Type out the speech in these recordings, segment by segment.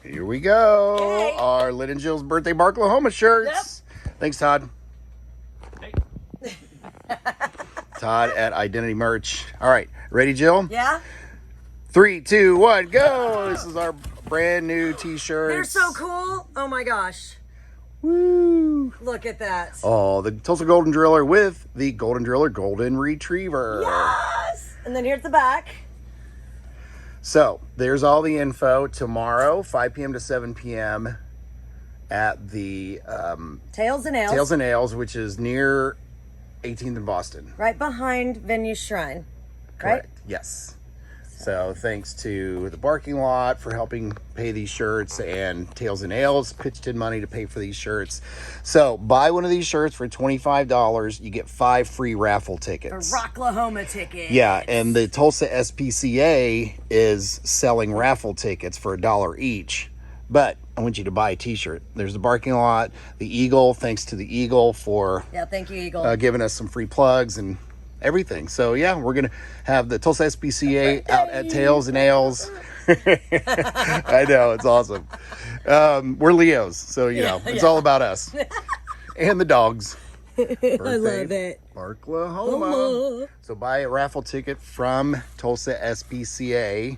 Here we go. Yay. Our Lynn and Jill's birthday Barklahoma shirts. Thanks, Todd. Todd at Identity Merch. All right, ready, Jill? Yeah? 3, 2, 1, go. This is our brand new t-shirts. They're so cool. Oh my gosh. Woo. Look at that. Oh, the Tulsa Golden Driller with the Golden Driller Golden Retriever. Yes! And then here's the back. So there's all the info tomorrow, 5 p.m. to 7 p.m. at the Tails and Ales. Tails and Ales, which is near 18th and Boston. Right behind Venue Shrine. Correct. Right? Yes. So thanks to the parking lot for helping pay these shirts, and Tails and Ales pitched in money to pay for these shirts. So buy one of these shirts for $25. You get 5 free raffle tickets. For Barklahoma tickets. Yeah, and the Tulsa SPCA is selling raffle tickets for $1 each. But I want you to buy a t-shirt. There's the parking lot, the Eagle. Thanks to the Eagle for Thank you, Eagle. giving us some free plugs and everything. So yeah, we're gonna have the Tulsa SPCA out at Tails and Ales. I know, it's awesome. We're Leos, so you know it's all about us and the dogs. I love it. Barklahoma. So buy a raffle ticket from Tulsa SPCA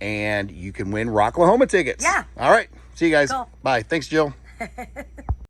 and you can win Rocklahoma tickets. Yeah. All right, see you guys. Cool. Bye. Thanks, Jill.